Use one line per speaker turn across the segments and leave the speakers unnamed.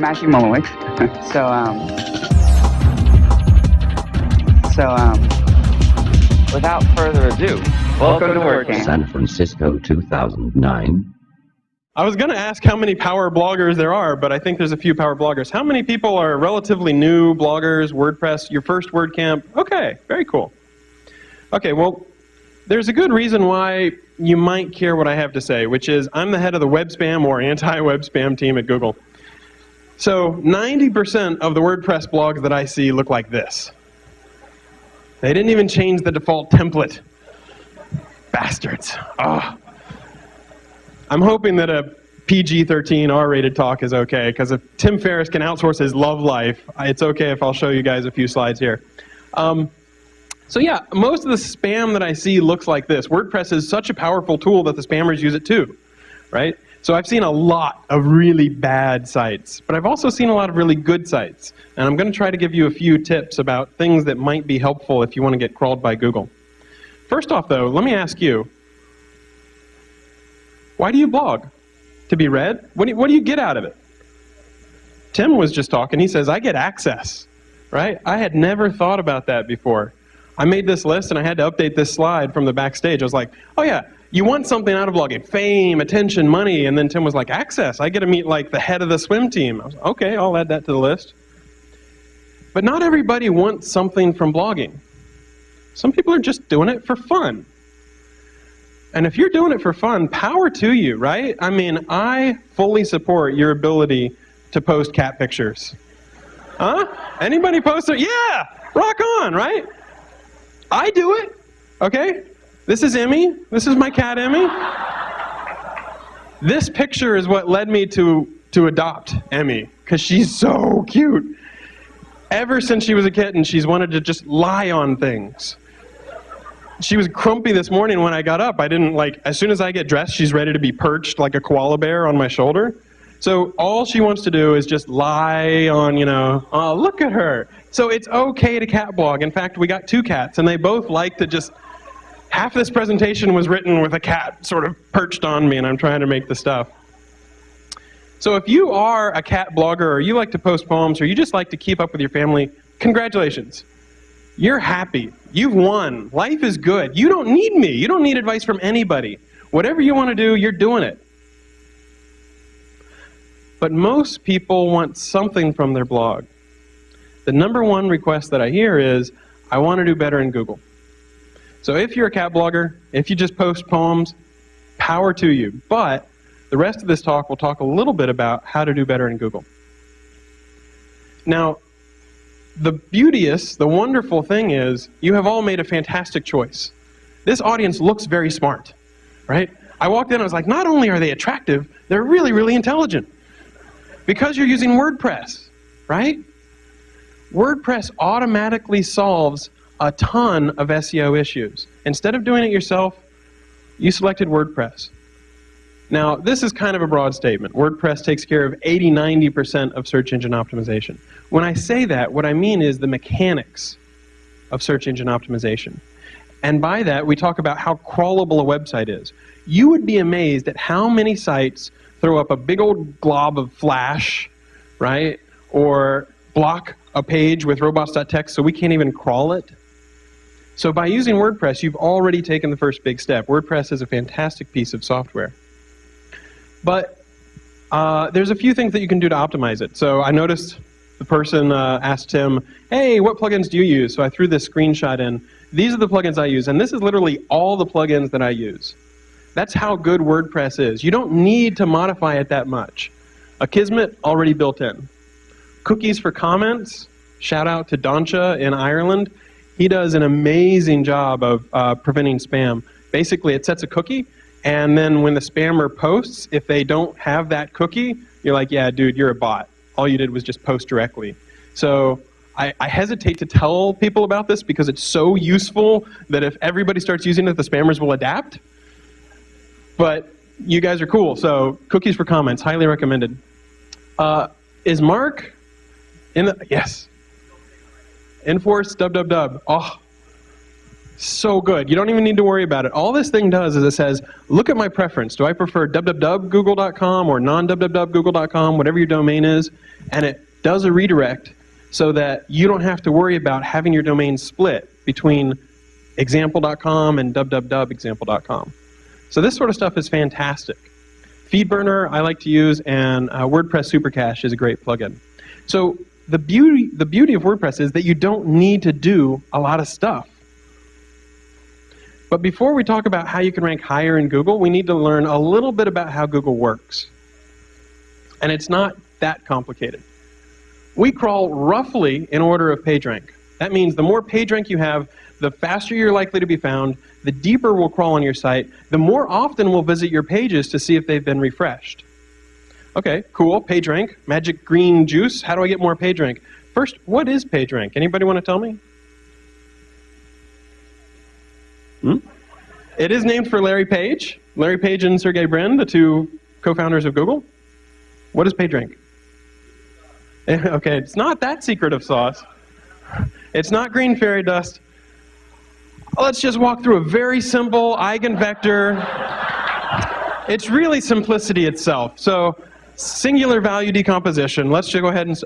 Matthew Mullenweg. Without further ado, welcome to WordCamp.
San Francisco 2009.
I was going to ask how many power bloggers there are, but I think there's a few power bloggers. How many people are relatively new bloggers, WordPress, your first WordCamp? Okay, very cool. Okay, well, there's a good reason why you might care what I have to say, which is I'm the head of the web spam or anti-web spam team at Google. So 90% of the WordPress blogs that I see look like this. They didn't even change the default template. Bastards. Oh. I'm hoping that a PG-13 R-rated talk is okay, because if Tim Ferriss can outsource his love life, it's okay if I'll show you guys a few slides here. So yeah, most of the spam that I see looks like this. WordPress is such a powerful tool that the spammers use it too, right? So I've seen a lot of really bad sites, but I've also seen a lot of really good sites. And I'm going to try to give you a few tips about things that might be helpful if you want to get crawled by Google. First off though, let me ask you, why do you blog? To be read? What do you get out of it? Tim was just talking. He says, I get access, right? I had never thought about that before. I made this list and I had to update this slide from the backstage. I was like, oh yeah, you want something out of blogging. Fame, attention, money. And then Tim was like, access. I get to meet like the head of the swim team. I was like, okay, I'll add that to the list. But not everybody wants something from blogging. Some people are just doing it for fun. And if you're doing it for fun, power to you, right? I mean, I fully support your ability to post cat pictures. Huh? Anybody post it? Yeah! Rock on, right? I do it, okay? This is Emmy. This is my cat, Emmy. This picture is what led me to adopt Emmy, because she's so cute. Ever since she was a kitten, she's wanted to just lie on things. She was grumpy this morning when I got up. I didn't as soon as I get dressed, she's ready to be perched like a koala bear on my shoulder. So all she wants to do is just lie on, oh, look at her. So it's okay to cat blog. In fact, we got 2 cats, and they both like to just, half this presentation was written with a cat sort of perched on me, and I'm trying to make the stuff. So if you are a cat blogger, or you like to post poems, or you just like to keep up with your family, congratulations. You're happy. You've won. Life is good. You don't need me. You don't need advice from anybody. Whatever you want to do, you're doing it. But most people want something from their blog. The #1 request that I hear is, I want to do better in Google. So if you're a cat blogger, if you just post poems, power to you. But the rest of this talk will talk a little bit about how to do better in Google. Now, the wonderful thing is, you have all made a fantastic choice. This audience looks very smart, right? I walked in, I was like, not only are they attractive, they're really, really intelligent. Because you're using WordPress, right? WordPress automatically solves a ton of SEO issues. Instead of doing it yourself, you selected WordPress. Now, this is kind of a broad statement. WordPress takes care of 80–90% of search engine optimization. When I say that, what I mean is the mechanics of search engine optimization. And by that, we talk about how crawlable a website is. You would be amazed at how many sites throw up a big old glob of Flash, right? Or block a page with robots.txt so we can't even crawl it. So by using WordPress, you've already taken the first big step. WordPress is a fantastic piece of software. But there's a few things that you can do to optimize it. So I noticed the person asked Tim, hey, what plugins do you use? So I threw this screenshot in. These are the plugins I use, and this is literally all the plugins that I use. That's how good WordPress is. You don't need to modify it that much. Akismet, already built in. Cookies for comments, shout out to Doncha in Ireland. He does an amazing job of preventing spam. Basically, it sets a cookie, and then when the spammer posts, if they don't have that cookie, you're like, yeah, dude, you're a bot. All you did was just post directly. So I hesitate to tell people about this because it's so useful that if everybody starts using it, the spammers will adapt. But you guys are cool, so cookies for comments, highly recommended. Is Mark in the, yes. Enforce, dub. Oh, So good. You don't even need to worry about it. All this thing does is it says, look at my preference. Do I prefer www.google.com or non-www.google.com, whatever your domain is? And it does a redirect so that you don't have to worry about having your domain split between example.com and www.example.com. So this sort of stuff is fantastic. FeedBurner I like to use, and WordPress Supercache is a great plugin. So the beauty of WordPress is that you don't need to do a lot of stuff. But before we talk about how you can rank higher in Google, we need to learn a little bit about how Google works. And it's not that complicated. We crawl roughly in order of PageRank. That means the more PageRank you have, the faster you're likely to be found, the deeper we'll crawl on your site, the more often we'll visit your pages to see if they've been refreshed. Okay, cool, PageRank, magic green juice. How do I get more PageRank? First, what is PageRank? Anybody want to tell me? It is named for Larry Page. Larry Page and Sergey Brin, the two co-founders of Google. What is PageRank? Okay, it's not that secret of sauce. It's not green fairy dust. Let's just walk through a very simple eigenvector. It's really simplicity itself. So, singular value decomposition. Let's just go ahead and...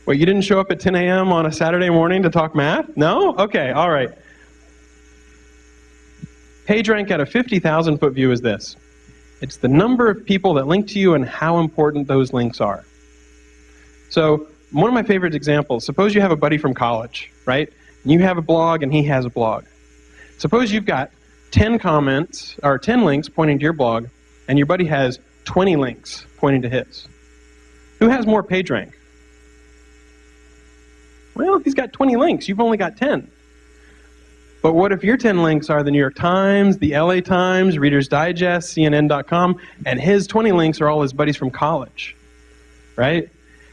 Wait, you didn't show up at 10 a.m. on a Saturday morning to talk math? No? Okay, all right. PageRank at a 50,000 foot view is this. It's the number of people that link to you and how important those links are. So, one of my favorite examples, suppose you have a buddy from college, right? And you have a blog and he has a blog. Suppose you've got 10 comments, or 10 links pointing to your blog, and your buddy has 20 links pointing to his. Who has more PageRank? Well, he's got 20 links, you've only got 10. But what if your 10 links are the New York Times, the LA Times, Reader's Digest, CNN.com, and his 20 links are all his buddies from college, right?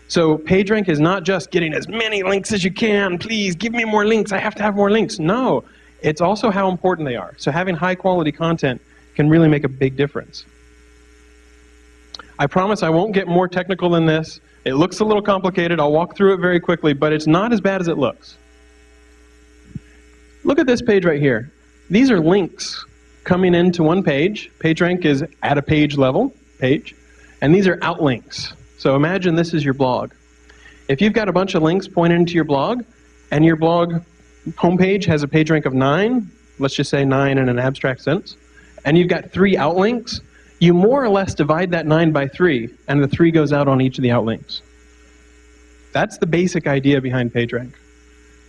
So PageRank is not just getting as many links as you can, please give me more links, I have to have more links. No, it's also how important they are. So having high quality content can really make a big difference. I promise I won't get more technical than this. It looks a little complicated, I'll walk through it very quickly, but it's not as bad as it looks. Look at this page right here. These are links coming into one page. PageRank is at a page level, page, and these are outlinks. So imagine this is your blog. If you've got a bunch of links pointing to your blog, and your blog homepage has a PageRank of 9, let's just say 9 in an abstract sense, and you've got 3 outlinks, you more or less divide that 9 by 3, and the 3 goes out on each of the outlinks. That's the basic idea behind PageRank.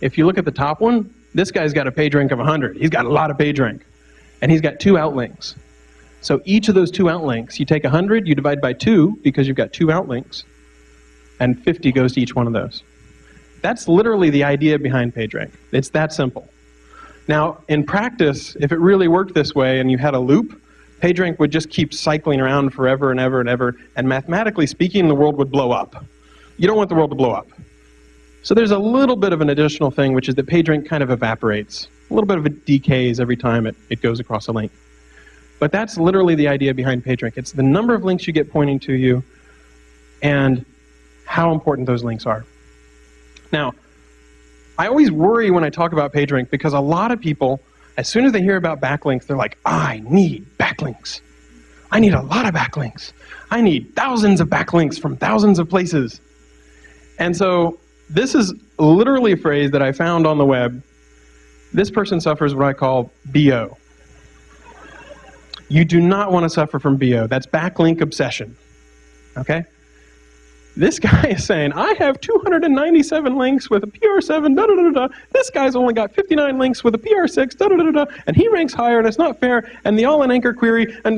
If you look at the top one, this guy's got a PageRank of 100. He's got a lot of PageRank. And he's got 2 outlinks. So each of those 2 outlinks, you take 100, you divide by 2, because you've got 2 outlinks, and 50 goes to each one of those. That's literally the idea behind PageRank. It's that simple. Now, in practice, if it really worked this way and you had a loop, PageRank would just keep cycling around forever and ever and ever, and mathematically speaking, the world would blow up. You don't want the world to blow up. So there's a little bit of an additional thing, which is that PageRank kind of evaporates. A little bit of it decays every time it goes across a link. But that's literally the idea behind PageRank. It's the number of links you get pointing to you and how important those links are. Now, I always worry when I talk about PageRank because a lot of people, as soon as they hear about backlinks, they're like, I need backlinks. I need a lot of backlinks. I need thousands of backlinks from thousands of places. And so this is literally a phrase that I found on the web. This person suffers what I call BO. You do not want to suffer from BO. That's backlink obsession. Okay? This guy is saying, I have 297 links with a PR7, da-da-da-da. This guy's only got 59 links with a PR6, da-da-da-da. And he ranks higher, and it's not fair, and the all-in anchor query, and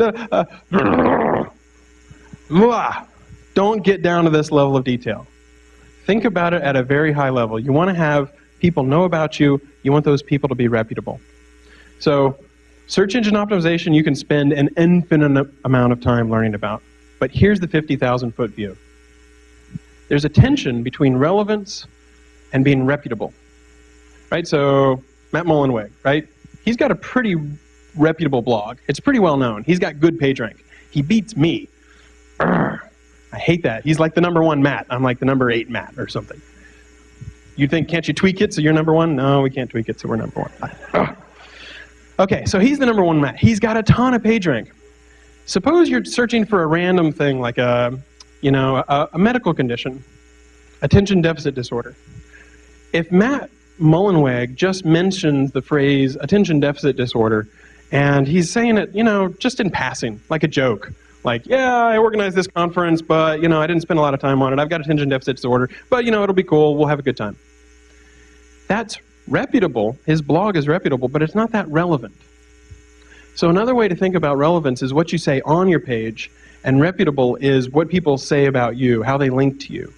don't get down to this level of detail. Think about it at a very high level. You want to have people know about you. You want those people to be reputable. So search engine optimization you can spend an infinite amount of time learning about. But here's the 50,000 foot view. There's a tension between relevance and being reputable. Right? So Matt Mullenweg, right? He's got a pretty reputable blog. It's pretty well known. He's got good PageRank. He beats me. I hate that. He's like the #1 Matt. I'm like the #8 Matt or something. You think, can't you tweak it so you're #1? No, we can't tweak it so we're #1. Okay, so he's the number one Matt. He's got a ton of PageRank. Suppose you're searching for a random thing like a medical condition, attention deficit disorder. If Matt Mullenweg just mentions the phrase attention deficit disorder, and he's saying it, just in passing, like a joke, like, yeah, I organized this conference, but, I didn't spend a lot of time on it. I've got attention deficit disorder, but, it'll be cool. We'll have a good time. That's reputable. His blog is reputable, but it's not that relevant. So another way to think about relevance is what you say on your page, and reputable is what people say about you, how they link to you.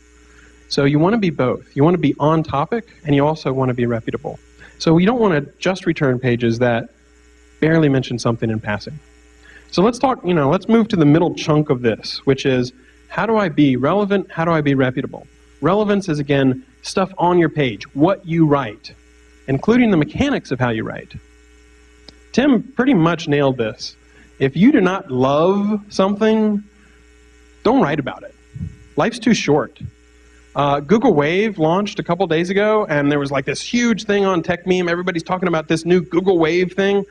So you want to be both. You want to be on topic, and you also want to be reputable. So you don't want to just return pages that barely mention something in passing. So let's talk, let's move to the middle chunk of this, which is how do I be relevant? How do I be reputable? Relevance is, again, stuff on your page, what you write, including the mechanics of how you write. Tim pretty much nailed this. If you do not love something, don't write about it. Life's too short. Google Wave launched a couple days ago, and there was like this huge thing on TechMeme. Everybody's talking about this new Google Wave thing.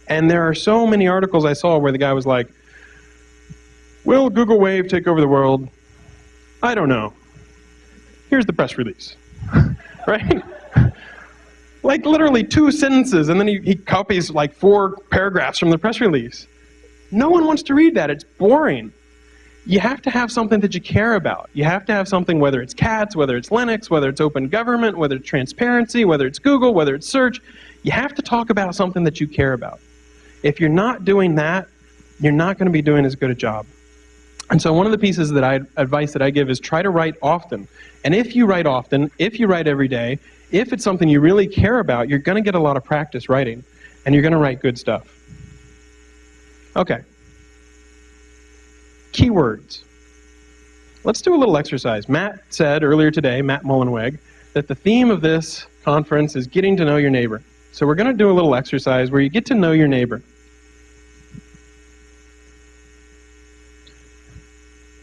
And there are so many articles I saw where the guy was like, will Google Wave take over the world? I don't know. Here's the press release. Right? Like literally 2 sentences, and then he copies like 4 paragraphs from the press release. No one wants to read that. It's boring. You have to have something that you care about. You have to have something, whether it's cats, whether it's Linux, whether it's open government, whether it's transparency, whether it's Google, whether it's search. You have to talk about something that you care about. If you're not doing that, you're not going to be doing as good a job. And so one of the pieces that advice that I give is try to write often. And if you write often, if you write every day, if it's something you really care about, you're going to get a lot of practice writing, and you're going to write good stuff. Okay. Keywords. Let's do a little exercise. Matt said earlier today, Matt Mullenweg, that the theme of this conference is getting to know your neighbor. So we're going to do a little exercise where you get to know your neighbor.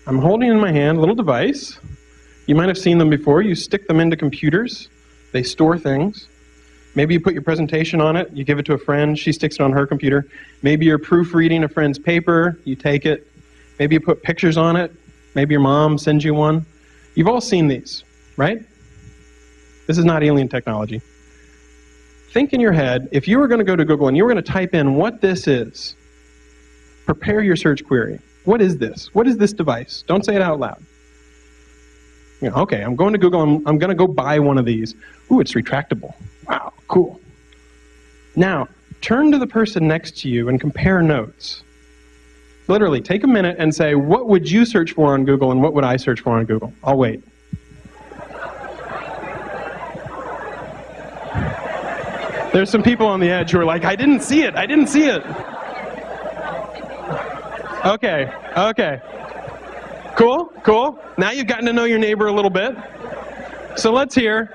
I'm holding in my hand a little device. You might have seen them before. You stick them into computers. They store things. Maybe you put your presentation on it. You give it to a friend. She sticks it on her computer. Maybe you're proofreading a friend's paper. You take it. Maybe you put pictures on it. Maybe your mom sends you one. You've all seen these, right? This is not alien technology. Think in your head, if you were going to go to Google and you were going to type in what this is, prepare your search query. What is this? What is this device? Don't say it out loud. Okay, I'm going to Google. I'm going to go buy one of these. Ooh, it's retractable. Wow, cool. Now, turn to the person next to you and compare notes. Literally, take a minute and say, what would you search for on Google and what would I search for on Google? I'll wait. There's some people on the edge who are like, I didn't see it. I didn't see it. Okay, okay. Cool, cool. Now you've gotten to know your neighbor a little bit. So let's hear,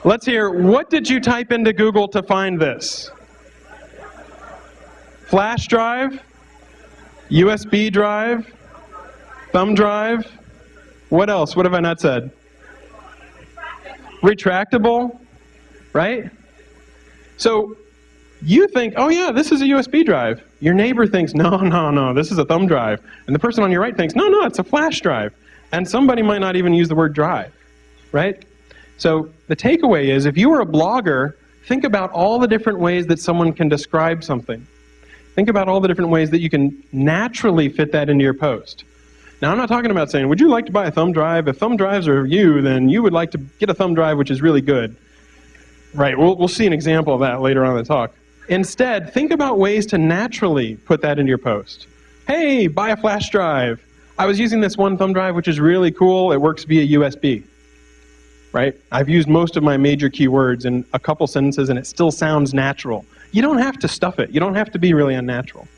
what did you type into Google to find this? Flash drive? USB drive? Thumb drive? What else? What have I not said? Retractable, right? So you think, oh yeah, this is a USB drive. Your neighbor thinks, no, this is a thumb drive. And the person on your right thinks, no, it's a flash drive. And somebody might not even use the word drive, right? So the takeaway is, if you were a blogger, think about all the different ways that someone can describe something. Think about all the different ways that you can naturally fit that into your post. Now, I'm not talking about saying, would you like to buy a thumb drive? If thumb drives are you, then you would like to get a thumb drive, which is really good. Right, we'll see an example of that later on in the talk. Instead, think about ways to naturally put that into your post. Hey, buy a flash drive. I was using this one thumb drive, which is really cool. It works via USB. Right? I've used most of my major keywords in a couple sentences, and it still sounds natural. You don't have to stuff it. You don't have to be really unnatural.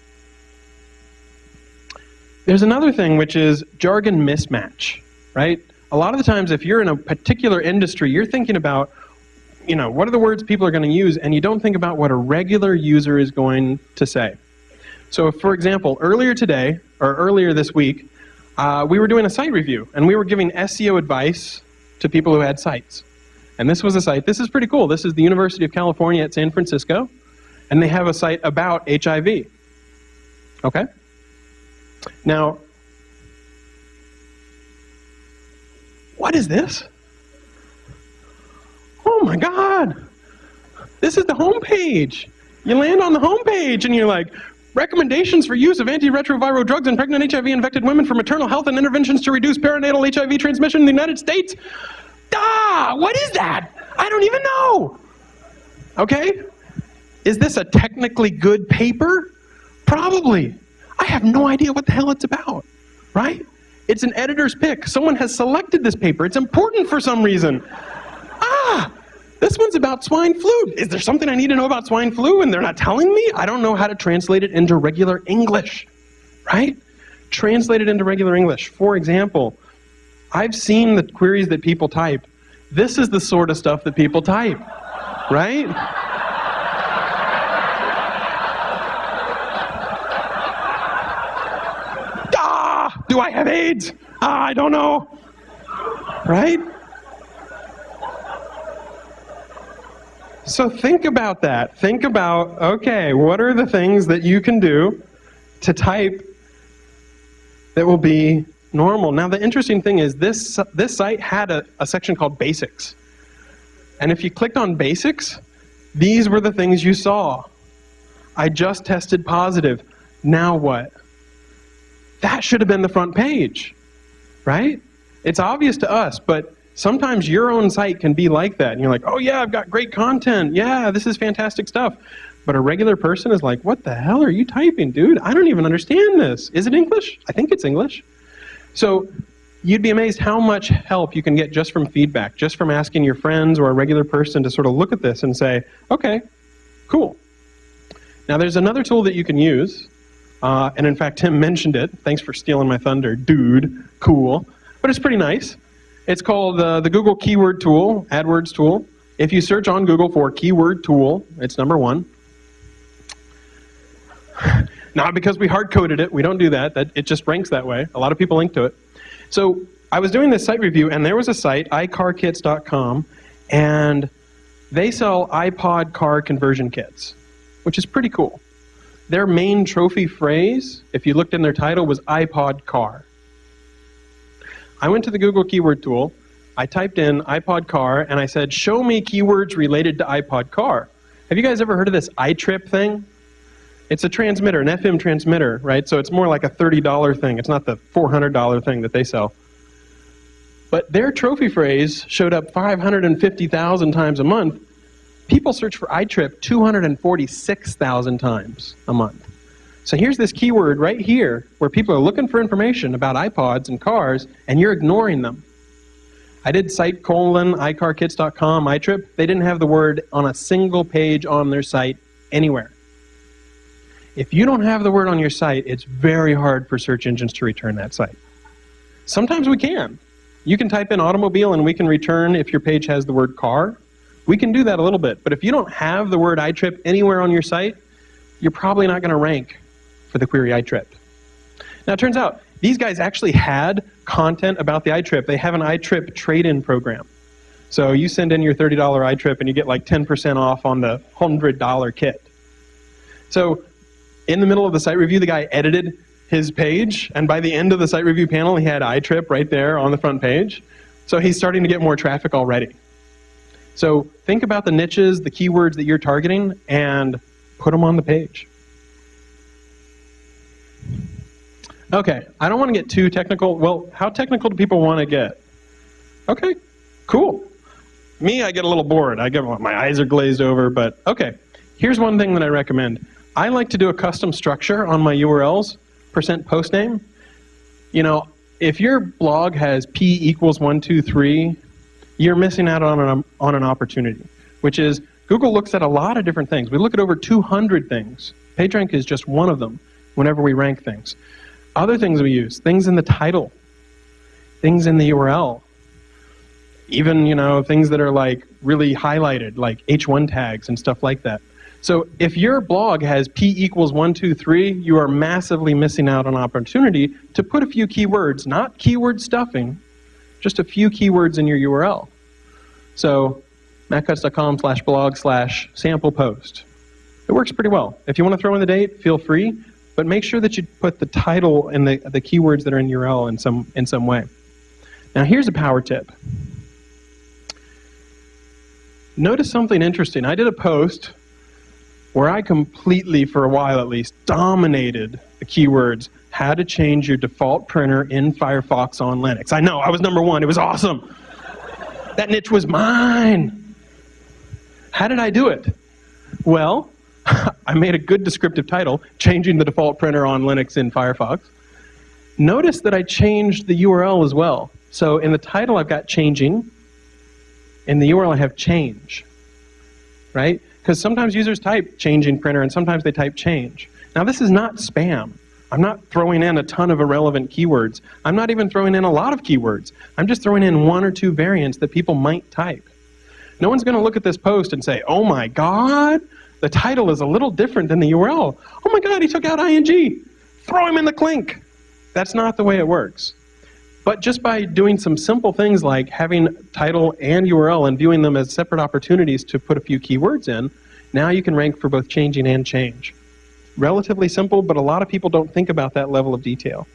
There's another thing, which is jargon mismatch. Right? A lot of the times, if you're in a particular industry, you're thinking about, what are the words people are going to use, and you don't think about what a regular user is going to say. So, for example, earlier this week, we were doing a site review, and we were giving SEO advice to people who had sites. And this was a site. This is pretty cool. This is the University of California at San Francisco. and they have a site about HIV. Okay? Now, what is this? Oh my God! This is the home page. You land on the home page and you're like, recommendations for use of antiretroviral drugs in pregnant HIV-infected women for maternal health and interventions to reduce perinatal HIV transmission in the United States. What is that? I don't even know. Okay? Is this a technically good paper? Probably. I have no idea what the hell it's about, right? It's an editor's pick. Someone has selected this paper. It's important for some reason. This one's about swine flu. Is there something I need to know about swine flu and they're not telling me? I don't know how to translate it into regular English, right? Translate it into regular English. For example, I've seen the queries that people type. This is the sort of stuff that people type, right? Do I have AIDS? I don't know, right? So think about that. Think about, okay, what are the things that you can do to type that will be normal? Now, the interesting thing is this site had a section called Basics. And if you clicked on Basics, these were the things you saw. I just tested positive. Now what? That should have been the front page, right? It's obvious to us, but sometimes your own site can be like that. And you're like, oh yeah, I've got great content. Yeah, this is fantastic stuff. But a regular person is like, what the hell are you typing, dude? I don't even understand this. Is it English? I think it's English. So you'd be amazed how much help you can get just from feedback, just from asking your friends or a regular person to sort of look at this and say, okay, cool. Now there's another tool that you can use. And in fact, Tim mentioned it. Thanks for stealing my thunder, dude. Cool. But it's pretty nice. It's called the Google Keyword Tool, AdWords tool. If you search on Google for keyword tool, it's #1. Not because we hard-coded it. We don't do that. It just ranks that way. A lot of people link to it. So I was doing this site review, and there was a site, iCarKits.com, and they sell iPod car conversion kits, which is pretty cool. Their main trophy phrase, if you looked in their title, was iPod car. I went to the Google keyword tool, I typed in iPod car, and I said, show me keywords related to iPod car. Have you guys ever heard of this iTrip thing? It's a transmitter, an FM transmitter, right? So it's more like a $30 thing. It's not the $400 thing that they sell. But their trophy phrase showed up 550,000 times a month. People search for iTrip 246,000 times a month. So here's this keyword right here where people are looking for information about iPods and cars, and you're ignoring them. I did site : iCarKits.com, iTrip. They didn't have the word on a single page on their site anywhere. If you don't have the word on your site, it's very hard for search engines to return that site. Sometimes we can. You can type in automobile and we can return if your page has the word car. We can do that a little bit. But if you don't have the word iTrip anywhere on your site, you're probably not going to rank for the query iTrip. Now, it turns out these guys actually had content about the iTrip. They have an iTrip trade-in program. So you send in your $30 iTrip and you get like 10% off on the $100 kit. So in the middle of the site review, the guy edited his page, and by the end of the site review panel, he had iTrip right there on the front page. So he's starting to get more traffic already. So think about the niches, the keywords that you're targeting, and put them on the page. Okay, I don't want to get too technical. Well, how technical do people want to get? Okay, cool. Me, I get a little bored. My eyes are glazed over, but okay. Here's one thing that I recommend. I like to do a custom structure on my URLs, %postname. You know, if your blog has p = 123, you're missing out on an opportunity, which is Google looks at a lot of different things. We look at over 200 things. PageRank is just one of them whenever we rank things. Other things we use, things in the title, things in the URL, even, you know, things that are like really highlighted, like H1 tags and stuff like that. So if your blog has p = 123, you are massively missing out on opportunity to put a few keywords, not keyword stuffing, just a few keywords in your URL. So mattcutts.com/blog/sample post. It works pretty well. If you want to throw in the date, feel free, but make sure that you put the title and the keywords that are in URL in some way. Now here's a power tip. Notice something interesting. I did a post where I completely, for a while at least, dominated the keywords, how to change your default printer in Firefox on Linux. I know, I was #1. It was awesome. That niche was mine. How did I do it? Well, I made a good descriptive title, changing the default printer on Linux in Firefox. Notice that I changed the URL as well. So in the title I've got changing, in the URL I have change, right? Because sometimes users type changing printer and sometimes they type change. Now this is not spam. I'm not throwing in a ton of irrelevant keywords. I'm not even throwing in a lot of keywords. I'm just throwing in 1 or 2 variants that people might type. No one's going to look at this post and say, oh my God, the title is a little different than the URL. Oh my God, he took out ing. Throw him in the clink. That's not the way it works. But just by doing some simple things like having title and URL and viewing them as separate opportunities to put a few keywords in, now you can rank for both changing and change. Relatively simple, but a lot of people don't think about that level of detail.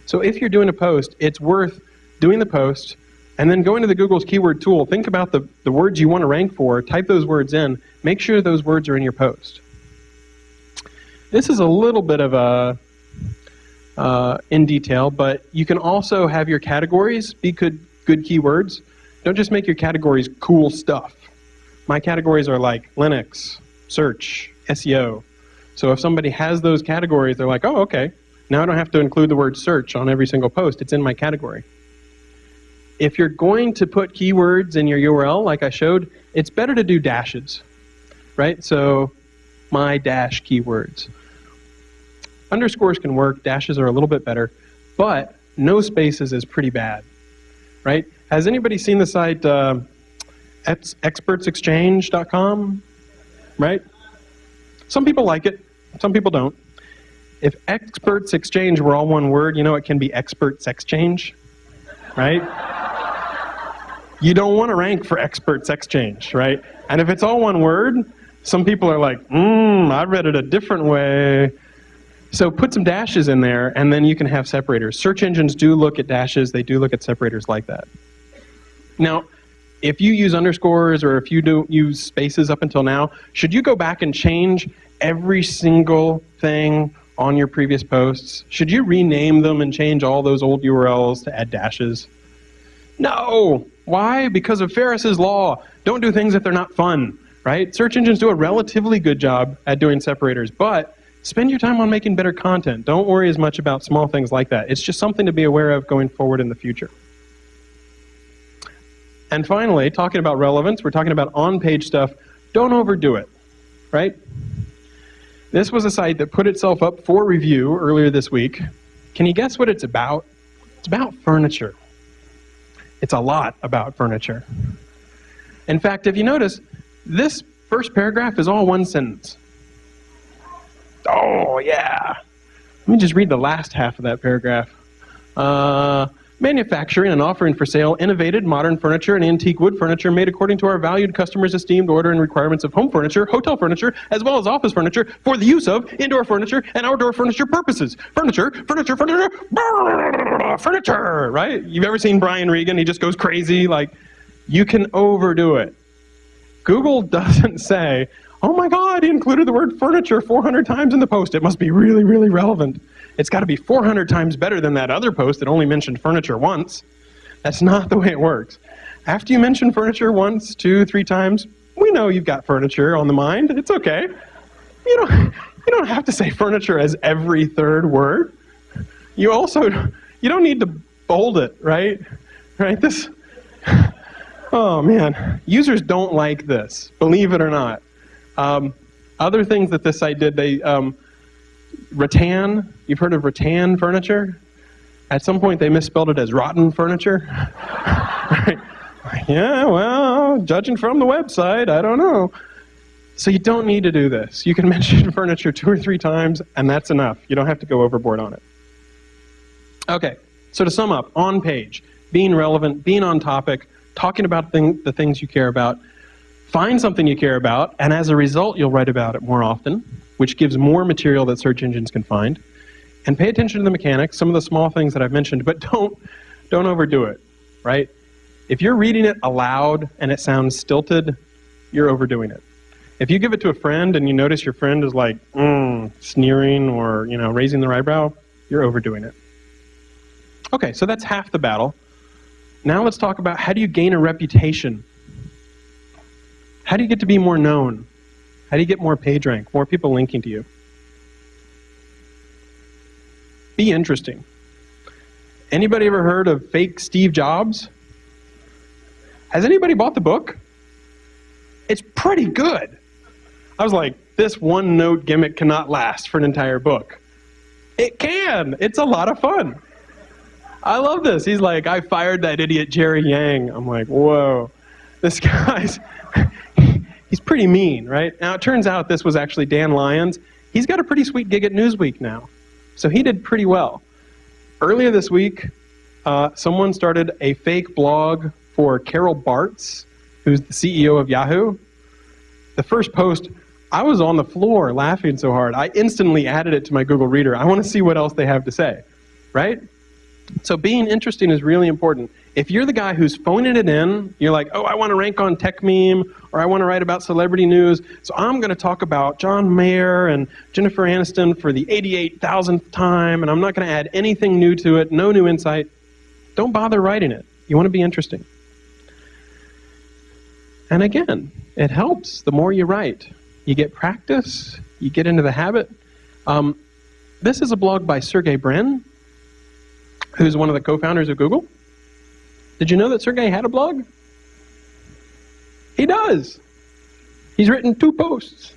So if you're doing a post, it's worth doing the post and then going to the Google's keyword tool, think about the words you want to rank for, type those words in, make sure those words are in your post. This is a little bit of a in detail, but you can also have your categories be good keywords. Don't just make your categories cool stuff. My categories are like Linux, search, SEO. So if somebody has those categories, they're like, oh, okay, now I don't have to include the word search on every single post. It's in my category. If you're going to put keywords in your URL, like I showed, it's better to do dashes, right? So my dash keywords. Underscores can work, dashes are a little bit better, but no spaces is pretty bad, right? Has anybody seen the site expertsexchange.com, right? Some people like it, some people don't. If experts exchange were all one word, you know it can be experts exchange, right? You don't want to rank for experts exchange, right? And if it's all one word, some people are like, I read it a different way. So put some dashes in there, and then you can have separators. Search engines do look at dashes. They do look at separators like that. Now, if you use underscores or if you don't use spaces up until now, should you go back and change every single thing on your previous posts? Should you rename them and change all those old URLs to add dashes? No! Why? Because of Ferris's law. Don't do things if they're not fun, right? Search engines do a relatively good job at doing separators, but spend your time on making better content. Don't worry as much about small things like that. It's just something to be aware of going forward in the future. And finally, talking about relevance, we're talking about on-page stuff. Don't overdo it, right? This was a site that put itself up for review earlier this week. Can you guess what it's about? It's about furniture. It's a lot about furniture. In fact, if you notice, this first paragraph is all one sentence. Oh, yeah. Let me just read the last half of that paragraph. Manufacturing and offering for sale innovative modern furniture and antique wood furniture made according to our valued customers' esteemed order and requirements of home furniture, hotel furniture, as well as office furniture for the use of indoor furniture and outdoor furniture purposes. Furniture, furniture, furniture, furniture, right? You've ever seen Brian Regan? He just goes crazy. Like, you can overdo it. Google doesn't say, oh my God, he included the word furniture 400 times in the post. It must be really, really relevant. It's got to be 400 times better than that other post that only mentioned furniture once. That's not the way it works. After you mention furniture once, 2, 3 times, we know you've got furniture on the mind. It's okay. You don't have to say furniture as every third word. You don't need to bold it, right? Right? Oh man, users don't like this, believe it or not. Other things that this site did, they rattan. You've heard of rattan furniture? At some point they misspelled it as rotten furniture. Right? Yeah, well, judging from the website, I don't know. So you don't need to do this. You can mention furniture 2 or 3 times, and that's enough. You don't have to go overboard on it. Okay, so to sum up, on page, being relevant, being on topic, talking about the things you care about. Find something you care about, and as a result, you'll write about it more often, which gives more material that search engines can find. And pay attention to the mechanics, some of the small things that I've mentioned, but don't overdo it, right? If you're reading it aloud and it sounds stilted, you're overdoing it. If you give it to a friend and you notice your friend is like sneering or raising their eyebrow, you're overdoing it. Okay, so that's half the battle. Now let's talk about how do you gain a reputation? How do you get to be more known? How do you get more page rank, more people linking to you? Be interesting. Anybody ever heard of fake Steve Jobs? Has anybody bought the book? It's pretty good. I was like, this one note gimmick cannot last for an entire book. It can. It's a lot of fun. I love this. He's like, I fired that idiot Jerry Yang. I'm like, whoa. This guy's, he's pretty mean, right? Now, it turns out this was actually Dan Lyons. He's got a pretty sweet gig at Newsweek now. So he did pretty well. Earlier this week, someone started a fake blog for Carol Bartz, who's the CEO of Yahoo. The first post, I was on the floor laughing so hard, I instantly added it to my Google Reader. I want to see what else they have to say, right? So being interesting is really important. If you're the guy who's phoning it in, you're like, oh, I want to rank on Tech Meme, or I want to write about celebrity news, so I'm going to talk about John Mayer and Jennifer Aniston for the 88,000th time, and I'm not going to add anything new to it, no new insight. Don't bother writing it. You want to be interesting. And again, it helps the more you write. You get practice, you get into the habit. This is a blog by Sergey Brin, who's one of the co-founders of Google. Did you know that Sergey had a blog? He does. He's written 2 posts.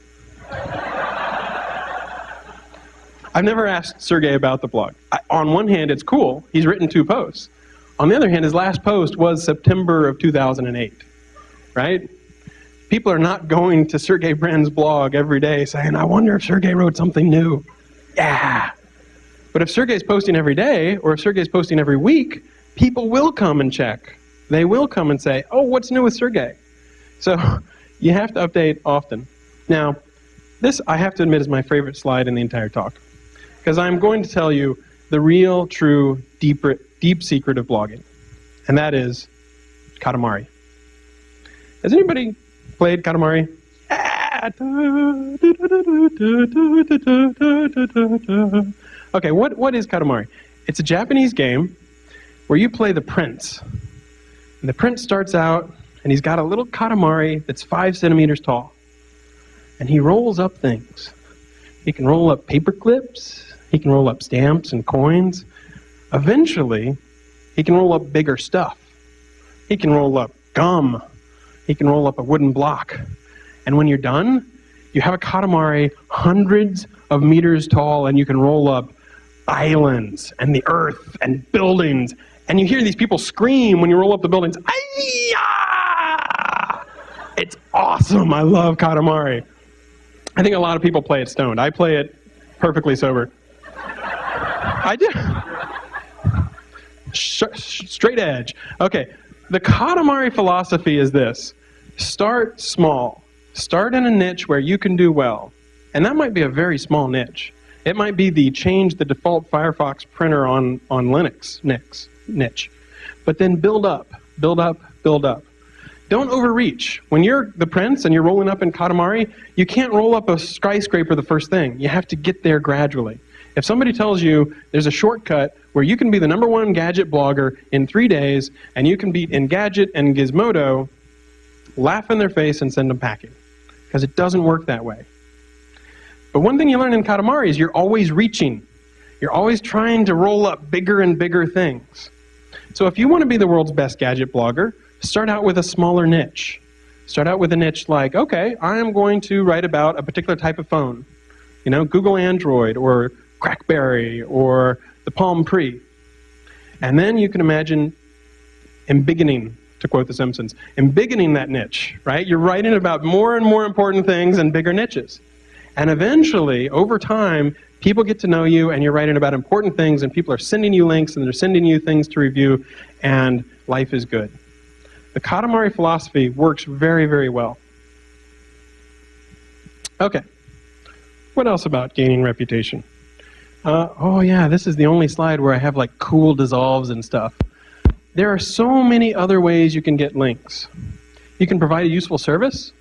I've never asked Sergey about the blog. On one hand, it's cool. He's written 2 posts. On the other hand, his last post was September of 2008, right? People are not going to Sergey Brin's blog every day saying, I wonder if Sergey wrote something new. Yeah. But if Sergey's posting every day, or if Sergey's posting every week, people will come and check. They will come and say, oh, what's new with Sergey? So you have to update often. Now, this, I have to admit, is my favorite slide in the entire talk, because I'm going to tell you the real, true, deep secret of blogging, and that is Katamari. Has anybody played Katamari? Okay, what is Katamari? It's a Japanese game where you play the prince. And the prince starts out, and he's got a little Katamari that's 5 centimeters tall. And he rolls up things. He can roll up paper clips. He can roll up stamps and coins. Eventually, he can roll up bigger stuff. He can roll up gum. He can roll up a wooden block. And when you're done, you have a Katamari hundreds of meters tall, and you can roll up islands and the earth and buildings. And you hear these people scream when you roll up the buildings. Ay-ya! It's awesome. I love Katamari. I think a lot of people play it stoned. I play it perfectly sober. I do. Straight edge. Okay. The Katamari philosophy is this. Start small. Start in a niche where you can do well. And that might be a very small niche. It might be the change the default Firefox printer on Linux niche. But then build up, build up, build up. Don't overreach. When you're the prince and you're rolling up in Katamari, you can't roll up a skyscraper the first thing. You have to get there gradually. If somebody tells you there's a shortcut where you can be the #1 gadget blogger in 3 days and you can beat Engadget and Gizmodo, laugh in their face and send them packing. Because it doesn't work that way. But one thing you learn in Katamari is you're always reaching. You're always trying to roll up bigger and bigger things. So if you want to be the world's best gadget blogger, start out with a smaller niche. Start out with a niche like, okay, I am going to write about a particular type of phone. You know, Google Android or Crackberry or the Palm Pre. And then you can imagine embiggening, to quote The Simpsons, embiggening that niche, right? You're writing about more and more important things in bigger niches. And eventually, over time, people get to know you and you're writing about important things and people are sending you links and they're sending you things to review and life is good. The Katamari philosophy works very, very well. Okay. What else about gaining reputation? Oh yeah, this is the only slide where I have like cool dissolves and stuff. There are so many other ways you can get links. You can provide a useful service.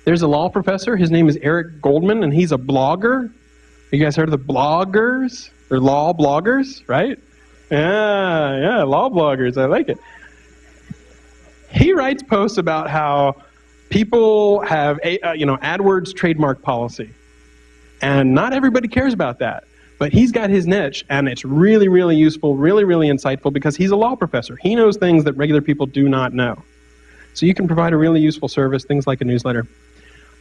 There's a law professor, his name is Eric Goldman, and he's a blogger. You guys heard of the bloggers? They're law bloggers, right? Yeah, law bloggers, I like it. He writes posts about how people have AdWords trademark policy. And not everybody cares about that. But he's got his niche, and it's really, really useful, really, really insightful, because he's a law professor. He knows things that regular people do not know. So you can provide a really useful service, things like a newsletter.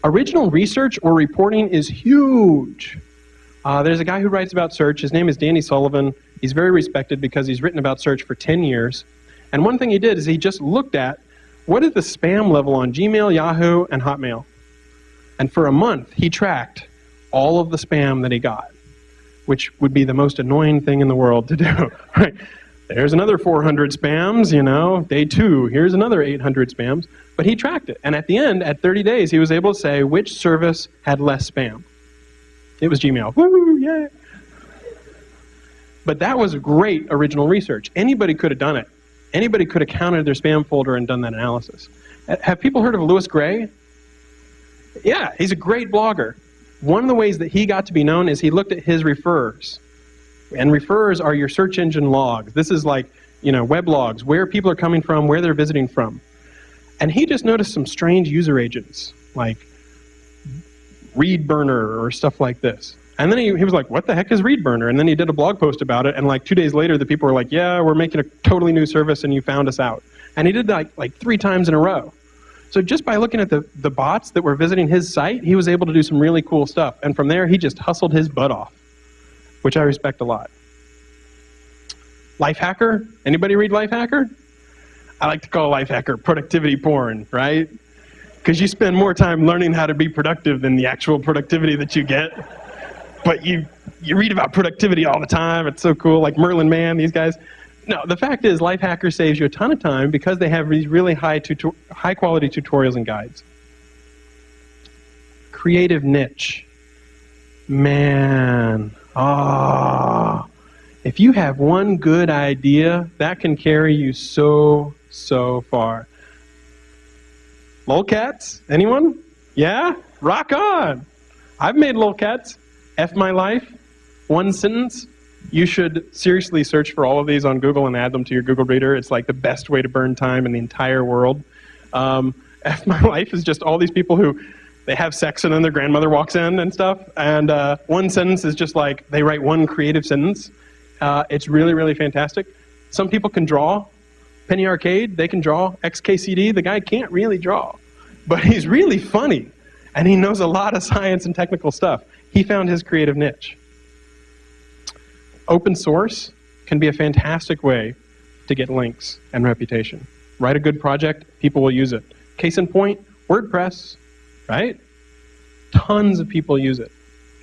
Original research or reporting is huge. There's a guy who writes about search. His name is Danny Sullivan. He's very respected because he's written about search for 10 years. And one thing he did is he just looked at what is the spam level on Gmail, Yahoo, and Hotmail. And for a month, he tracked all of the spam that he got, which would be the most annoying thing in the world to do. Right? There's another 400 spams, day 2, here's another 800 spams. But he tracked it. And at the end, at 30 days, he was able to say which service had less spam. It was Gmail. Woo, yay! But that was great original research. Anybody could have done it. Anybody could have counted their spam folder and done that analysis. Have people heard of Louis Gray? Yeah, he's a great blogger. One of the ways that he got to be known is he looked at his referrers. And referrers are your search engine logs. This is like, web logs, where people are coming from, where they're visiting from. And he just noticed some strange user agents, like ReadBurner or stuff like this. And then he was like, what the heck is ReadBurner? And then he did a blog post about it, and like 2 days later, the people were like, yeah, we're making a totally new service, and you found us out. And he did that like 3 times in a row. So just by looking at the bots that were visiting his site, he was able to do some really cool stuff. And from there, he just hustled his butt off, which I respect a lot. Lifehacker? Anybody read Lifehacker? I like to call Lifehacker productivity porn, right? Because you spend more time learning how to be productive than the actual productivity that you get. But you read about productivity all the time. It's so cool, like Merlin Mann, these guys. No, the fact is Lifehacker saves you a ton of time because they have these really high-quality tutorials and guides. Creative niche. Man, if you have one good idea, that can carry you so far. Lolcats? Anyone? Yeah? Rock on! I've made lolcats. F my life. One sentence. You should seriously search for all of these on Google and add them to your Google Reader. It's like the best way to burn time in the entire world. F my life is just all these people who they have sex and then their grandmother walks in and stuff. And one sentence is just like they write one creative sentence. It's really, really fantastic. Some people can draw. Penny Arcade, they can draw. XKCD, the guy can't really draw. But he's really funny. And he knows a lot of science and technical stuff. He found his creative niche. Open source can be a fantastic way to get links and reputation. Write a good project, people will use it. Case in point, WordPress, right? Tons of people use it.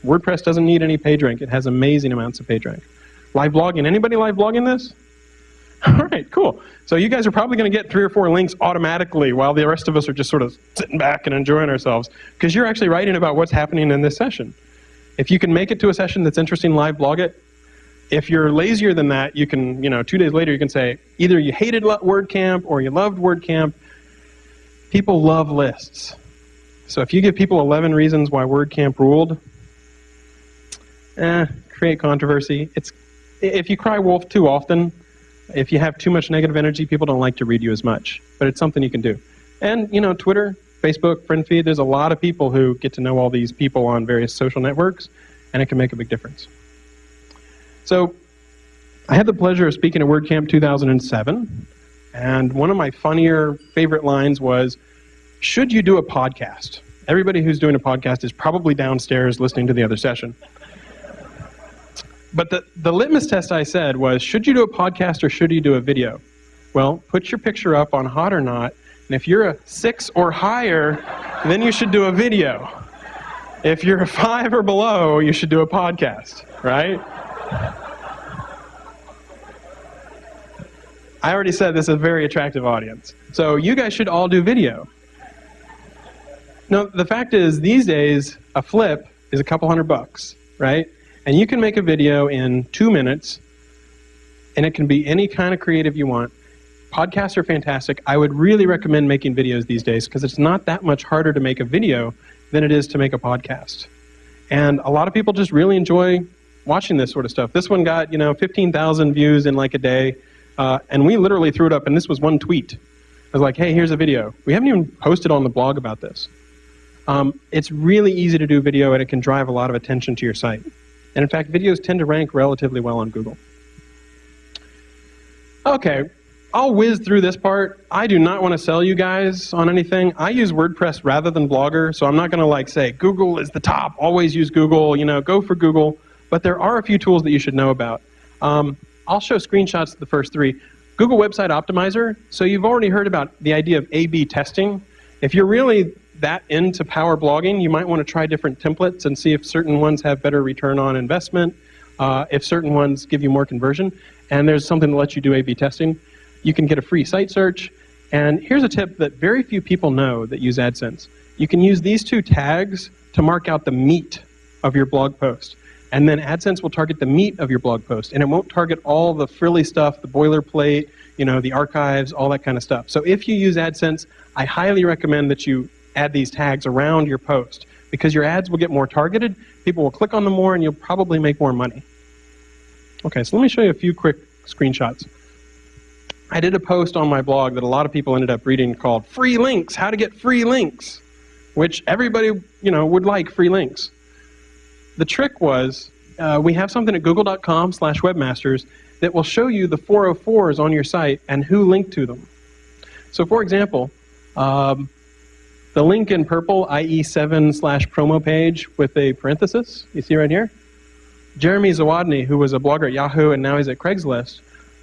WordPress doesn't need any PageRank. It has amazing amounts of PageRank. Live blogging, anybody live blogging this? All right, cool. So you guys are probably going to get 3 or 4 links automatically while the rest of us are just sort of sitting back and enjoying ourselves because you're actually writing about what's happening in this session. If you can make it to a session that's interesting, live blog it. If you're lazier than that, you can, 2 days later, you can say either you hated WordCamp or you loved WordCamp. People love lists. So if you give people 11 reasons why WordCamp ruled, create controversy. If you cry wolf too often, if you have too much negative energy, people don't like to read you as much. But it's something you can do. And, Twitter, Facebook, friend feed, there's a lot of people who get to know all these people on various social networks, and it can make a big difference. So I had the pleasure of speaking at WordCamp 2007, and one of my funnier favorite lines was, should you do a podcast? Everybody who's doing a podcast is probably downstairs listening to the other session. But the litmus test I said was, should you do a podcast or should you do a video? Well, put your picture up on Hot or Not, and if you're a 6 or higher, then you should do a video. If you're a 5 or below, you should do a podcast, right? I already said this is a very attractive audience. So you guys should all do video. No, the fact is, these days, a flip is a couple $100, right? And you can make a video in 2 minutes, and it can be any kind of creative you want. Podcasts are fantastic. I would really recommend making videos these days because it's not that much harder to make a video than it is to make a podcast. And a lot of people just really enjoy watching this sort of stuff. This one got, 15,000 views in like a day, and we literally threw it up, and this was one tweet. I was like, hey, here's a video. We haven't even posted on the blog about this. It's really easy to do video, and it can drive a lot of attention to your site. And in fact, videos tend to rank relatively well on Google. Okay, I'll whiz through this part. I do not want to sell you guys on anything. I use WordPress rather than Blogger, so I'm not going to say Google is the top, always use Google, go for Google. But there are a few tools that you should know about. I'll show screenshots of the first three. Google Website Optimizer. So you've already heard about the idea of A/B testing. If you're really that into power blogging, you might want to try different templates and see if certain ones have better return on investment, if certain ones give you more conversion. And there's something that lets you do A/B testing. You can get a free site search. And here's a tip that very few people know that use AdSense. You can use these two tags to mark out the meat of your blog post. And then AdSense will target the meat of your blog post. And it won't target all the frilly stuff, the boilerplate, the archives, all that kind of stuff. So if you use AdSense, I highly recommend that you add these tags around your post because your ads will get more targeted, people will click on them more, and you'll probably make more money. Okay, so let me show you a few quick screenshots. I did a post on my blog that a lot of people ended up reading called Free Links, How to Get Free Links, which everybody, would like free links. The trick was we have something at google.com/webmasters that will show you the 404s on your site and who linked to them. So for example, the link in purple, IE7/promo page with a parenthesis, you see right here? Jeremy Zawadny, who was a blogger at Yahoo and now he's at Craigslist,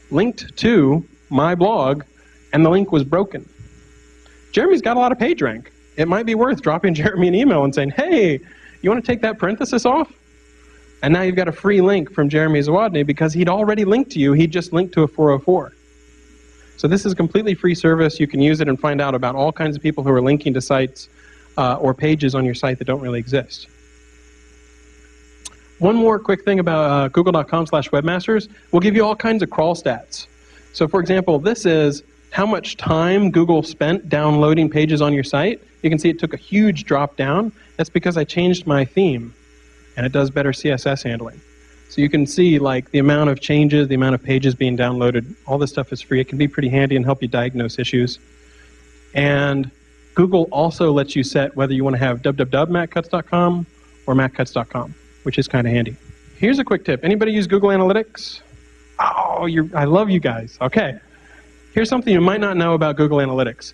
linked to my blog, and the link was broken. Jeremy's got a lot of page rank. It might be worth dropping Jeremy an email and saying, hey, you want to take that parenthesis off? And now you've got a free link from Jeremy Zawadny because he'd already linked to you. He just linked to a 404. So this is a completely free service. You can use it and find out about all kinds of people who are linking to sites or pages on your site that don't really exist. One more quick thing about google.com/webmasters. We'll give you all kinds of crawl stats. So for example, this is how much time Google spent downloading pages on your site. You can see it took a huge drop down. That's because I changed my theme, and it does better CSS handling. So you can see the amount of changes, the amount of pages being downloaded. All this stuff is free. It can be pretty handy and help you diagnose issues. And Google also lets you set whether you want to have www.mattcutts.com or mattcutts.com, which is kind of handy. Here's a quick tip. Anybody use Google Analytics? Oh, I love you guys. Okay. Here's something you might not know about Google Analytics.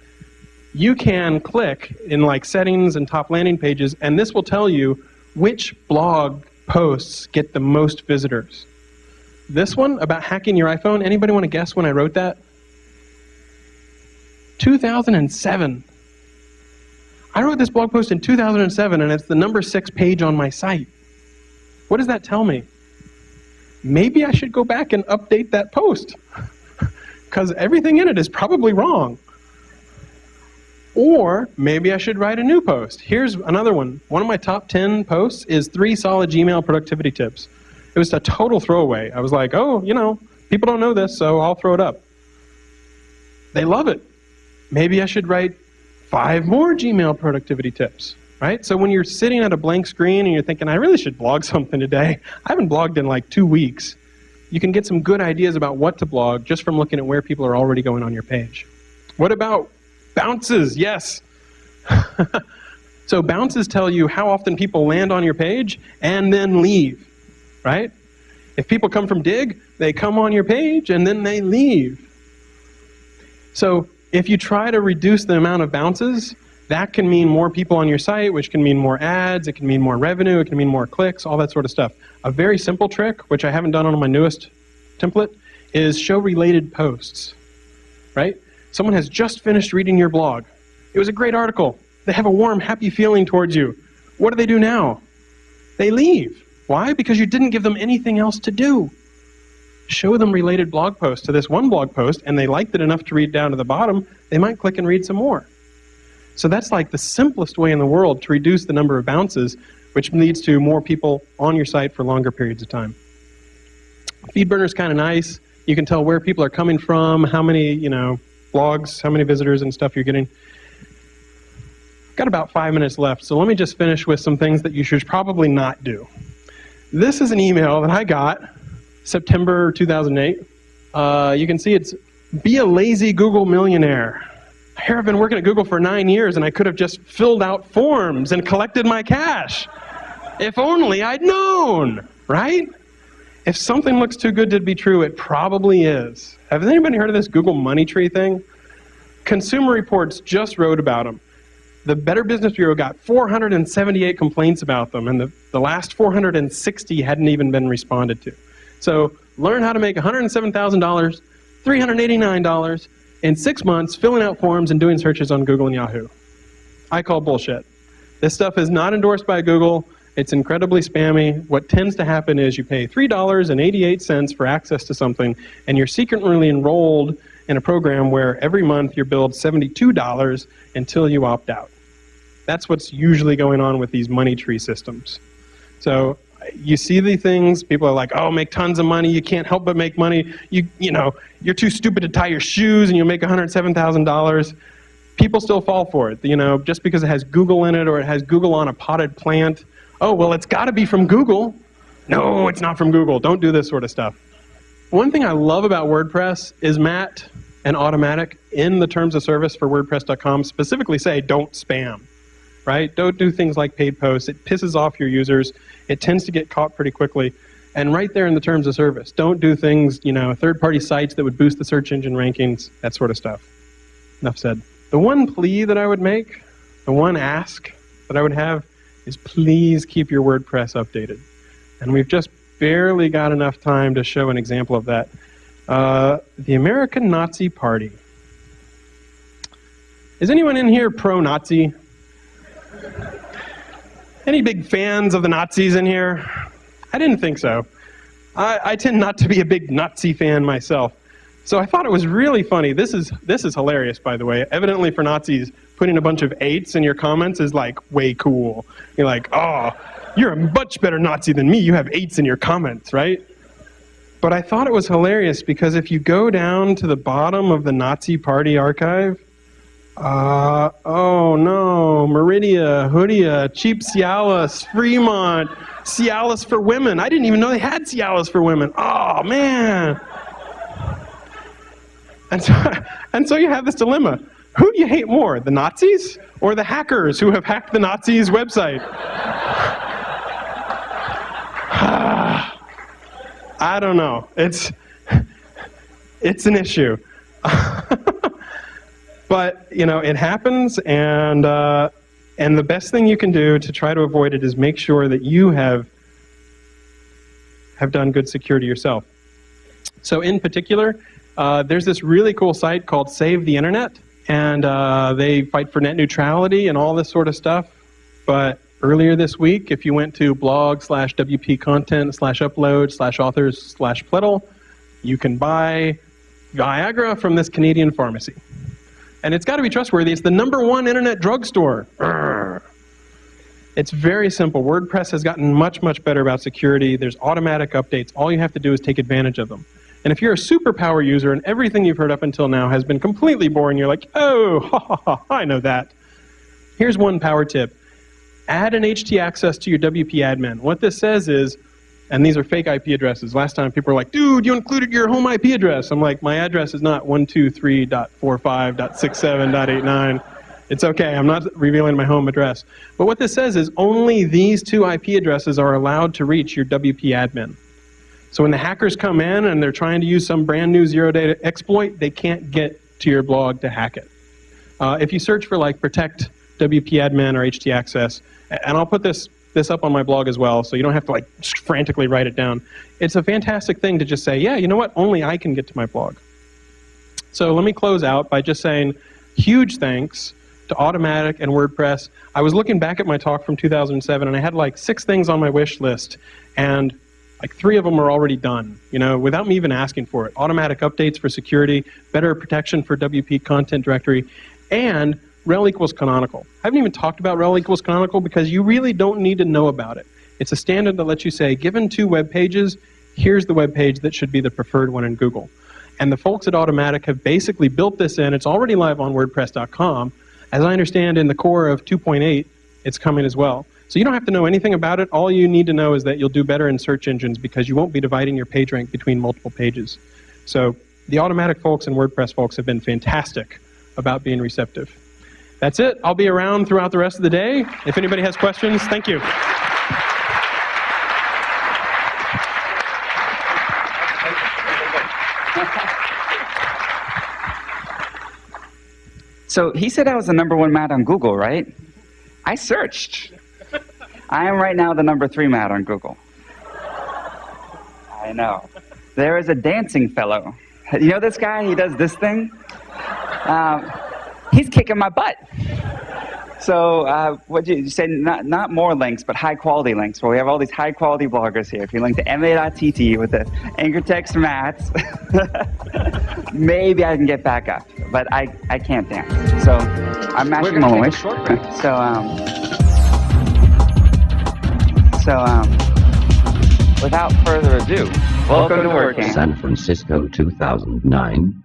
You can click in settings and top landing pages, and this will tell you which blog posts get the most visitors. This one about hacking your iPhone, anybody want to guess when I wrote that? 2007. I wrote this blog post in 2007, and it's the number 6 page on my site. What does that tell me? Maybe I should go back and update that post because everything in it is probably wrong. Or maybe I should write a new post. Here's another one. One of my top 10 posts is 3 solid Gmail productivity tips. It was a total throwaway. I was like, oh, people don't know this, so I'll throw it up. They love it. Maybe I should write 5 more Gmail productivity tips, right? So when you're sitting at a blank screen and you're thinking, I really should blog something today. I haven't blogged in 2 weeks. You can get some good ideas about what to blog just from looking at where people are already going on your page. What about bounces? Yes. So bounces tell you how often people land on your page and then leave, right? If people come from Dig, they come on your page and then they leave. So if you try to reduce the amount of bounces, that can mean more people on your site, which can mean more ads, it can mean more revenue, it can mean more clicks, all that sort of stuff. A very simple trick, which I haven't done on my newest template, is show related posts, right? Someone has just finished reading your blog. It was a great article. They have a warm, happy feeling towards you. What do? Now? They leave. Why? Because you didn't give them anything else to do. Show them related blog posts to this one blog post, and they liked it enough to read down to the bottom, they might click and read some more. So that's the simplest way in the world to reduce the number of bounces which leads to more people on your site for longer periods of time. FeedBurner is kind of nice. You can tell where people are coming from, how many, blogs, how many visitors and stuff you're getting. Got about 5 minutes left, so let me just finish with some things that you should probably not do. This is an email that I got September 2008. You can see it's, be a lazy Google millionaire. Here I've been working at Google for 9 years and I could have just filled out forms and collected my cash. If only I'd known, right? If something looks too good to be true, it probably is. Has anybody heard of this Google Money Tree thing? Consumer Reports just wrote about them. The Better Business Bureau got 478 complaints about them, and the last 460 hadn't even been responded to. So learn how to make $107,000, $389 in 6 months, filling out forms and doing searches on Google and Yahoo. I call bullshit. This stuff is not endorsed by Google. It's incredibly spammy. What tends to happen is you pay $3.88 for access to something, and you're secretly enrolled in a program where every month you're billed $72 until you opt out. That's what's usually going on with these money tree systems. So you see the things, people are like, oh, make tons of money, you can't help but make money, you're too stupid to tie your shoes and you'll make $107,000. People still fall for it, just because it has Google in it or it has Google on a potted plant. Oh, well, it's got to be from Google. No, it's not from Google. Don't do this sort of stuff. One thing I love about WordPress is Matt and Automatic in the terms of service for WordPress.com specifically say don't spam, right? Don't do things like paid posts. It pisses off your users. It tends to get caught pretty quickly. And right there in the terms of service, don't do things, third-party sites that would boost the search engine rankings, that sort of stuff. Enough said. The one plea that I would make, the one ask that I would have is please keep your WordPress updated. And we've just barely got enough time to show an example of that. The American Nazi Party. Is anyone in here pro-Nazi? Any big fans of the Nazis in here? I didn't think so. I tend not to be a big Nazi fan myself. So I thought it was really funny. This is hilarious, by the way. Evidently for Nazis, putting a bunch of 8s in your comments is like way cool. You're like, oh, you're a much better Nazi than me. You have 8s in your comments, right? But I thought it was hilarious because if you go down to the bottom of the Nazi Party archive, oh no, Meridia, Hoodia, Cheap Cialis, Fremont, Cialis for women. I didn't even know they had Cialis for women. Oh man. And so you have this dilemma. Who do you hate more, the Nazis or the hackers who have hacked the Nazis' website? I don't know. It's an issue. But, it happens, and the best thing you can do to try to avoid it is make sure that you have done good security yourself. So in particular, there's this really cool site called Save the Internet, and they fight for net neutrality and all this sort of stuff. But earlier this week, if you went to blog/wp-content/upload/authors/Plettle, you can buy Viagra from this Canadian pharmacy. And it's got to be trustworthy. It's the #1 internet drugstore. Urgh. It's very simple. WordPress has gotten much, much better about security. There's automatic updates. All you have to do is take advantage of them. And if you're a superpower user and everything you've heard up until now has been completely boring, you're like, oh, ha, ha, ha, I know that. Here's one power tip. Add an htaccess to your WP admin. What this says is, and these are fake IP addresses. Last time people were like, dude, you included your home IP address. I'm like, my address is not 123.45.67.89. It's okay, I'm not revealing my home address. But what this says is only these 2 IP addresses are allowed to reach your WP admin. So when the hackers come in and they're trying to use some brand new zero-day exploit, they can't get to your blog to hack it. If you search for like protect WP admin or htaccess, and I'll put this up on my blog as well, so you don't have to like frantically write it down. It's a fantastic thing to just say, yeah, you know what, only I can get to my blog. So let me close out by just saying huge thanks to Automatic and WordPress. I was looking back at my talk from 2007, and I had like 6 things on my wish list, and like 3 of them are already done, without me even asking for it. Automatic updates for security, better protection for WP content directory, and rel equals canonical. I haven't even talked about rel equals canonical because you really don't need to know about it. It's a standard that lets you say, given two web pages, here's the web page that should be the preferred one in Google. And the folks at Automatic have basically built this in. It's already live on WordPress.com. As I understand, in the core of 2.8, it's coming as well. So you don't have to know anything about it. All you need to know is that you'll do better in search engines because you won't be dividing your page rank between multiple pages. So the Automatic folks and WordPress folks have been fantastic about being receptive. That's it. I'll be around throughout the rest of the day. If anybody has questions, thank you.
So he said I was the #1 mat on Google, right? I searched. I am right now the #3 mat on Google. I know. There is a dancing fellow. You know this guy? He does this thing. He's kicking my butt. So what did you say? Not more links, but high quality links. Well, we have all these high quality bloggers here. If you link to ma.tt with the anchor text mats, maybe I can get back up. But I can't dance. So I'm mashing my wish. So
Without further ado, welcome to WordCamp.
San Francisco 2009.